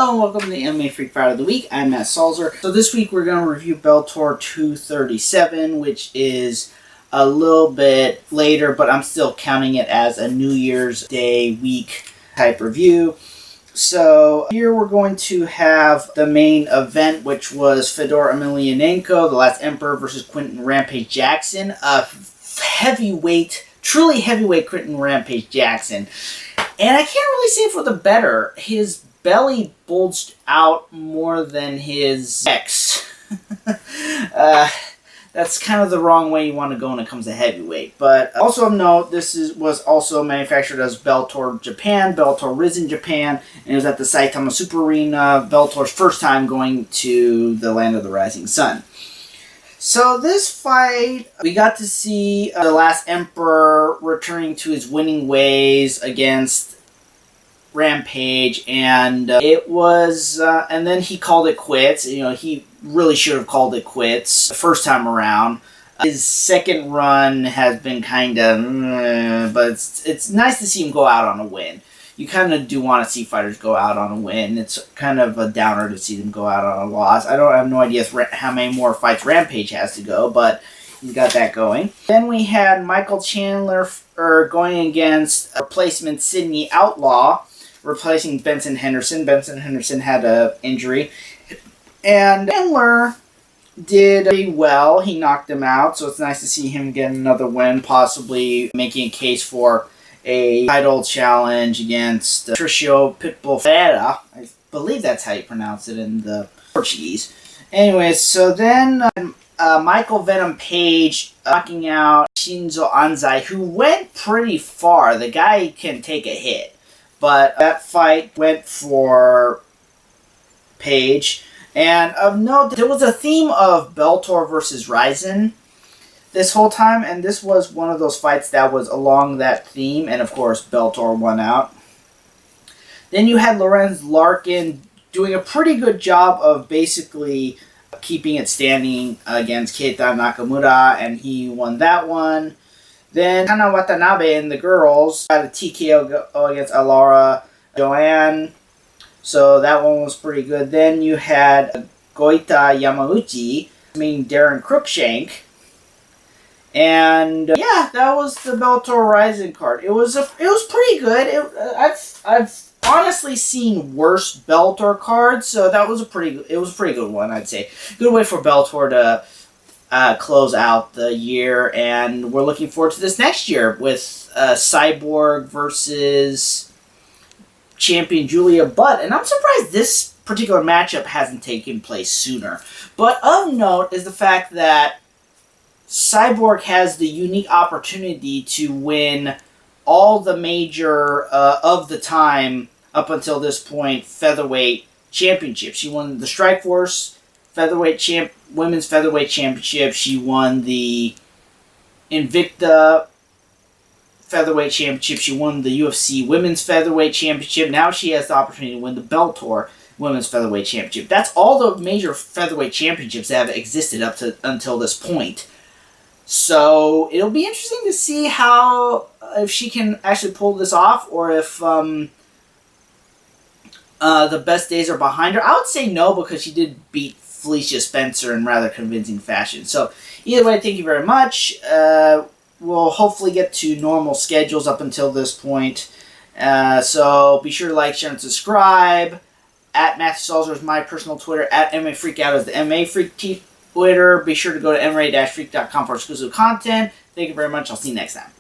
Hello and welcome to the MMA Freak Fighter of the Week. I'm Matt Salzer. So this week we're going to review Bellator 237, which is a little bit later, but I'm still counting it as a New Year's Day week type review. So here we're going to have the main event, which was Fedor Emlianenko, the Last Emperor, versus Quentin Rampage Jackson. A heavyweight, truly heavyweight Quentin Rampage Jackson. And I can't really say for the better. His belly bulged out more than his pecs. That's kind of the wrong way you want to go when it comes to heavyweight. But also of note, this was also manufactured as Bellator Japan, Bellator Risen Japan, and it was at the Saitama Super Arena, Bellator's first time going to the land of the rising sun. So this fight, we got to see the Last Emperor returning to his winning ways against Rampage, and it was, and then he called it quits. You know, he really should have called it quits the first time around. His second run has been kind of, but it's nice to see him go out on a win. You kind of do want to see fighters go out on a win. It's kind of a downer to see them go out on a loss. I have no idea how many more fights Rampage has to go, but he's got that going. Then we had Michael Chandler going against replacement Sidney Outlaw, replacing Benson Henderson. Benson Henderson had an injury. And Chandler did pretty well. He knocked him out, so it's nice to see him get another win, possibly making a case for a title challenge against Patricio Pitbull Ferreira. I believe that's how you pronounce it in the Portuguese. Anyways, so then Michael Venom Page knocking out Shinzo Anzai, who went pretty far. The guy can take a hit. But that fight went for Page. And of note, there was a theme of Bellator versus Rizin this whole time, and this was one of those fights that was along that theme, and of course Bellator won out. Then you had Lorenz Larkin doing a pretty good job of basically keeping it standing against Keita Nakamura, and he won that one. Then Hana Watanabe and the girls had a TKO against Alara Joanne, so that one was pretty good. Then you had Goita Yamauchi meeting Darren Cruikshank. And yeah, that was the Bellator Rising card. It was pretty good. I've honestly seen worse Bellator cards, so that was a pretty good one, I'd say. Good way for Bellator to close out the year, and we're looking forward to this next year with Cyborg versus champion Julia Butt. And I'm surprised this particular matchup hasn't taken place sooner. But of note is the fact that Cyborg has the unique opportunity to win all the major, of the time, up until this point, featherweight championships. She won the Strikeforce Women's Featherweight Championship. She won the Invicta Featherweight Championship. She won the UFC Women's Featherweight Championship. Now she has the opportunity to win the Bellator Women's Featherweight Championship. That's all the major featherweight championships that have existed up to until this point. So it'll be interesting to see if she can actually pull this off, or if the best days are behind her. I would say no, because she did beat Felicia Spencer in rather convincing fashion. So either way, thank you very much. We'll hopefully get to normal schedules up until this point. So be sure to like, share, and subscribe. At Matthew Salzer is my personal Twitter. At MMA Freakout is the MMA Freak Twitter. Be sure to go to mma-freak.com for exclusive content. Thank you very much. I'll see you next time.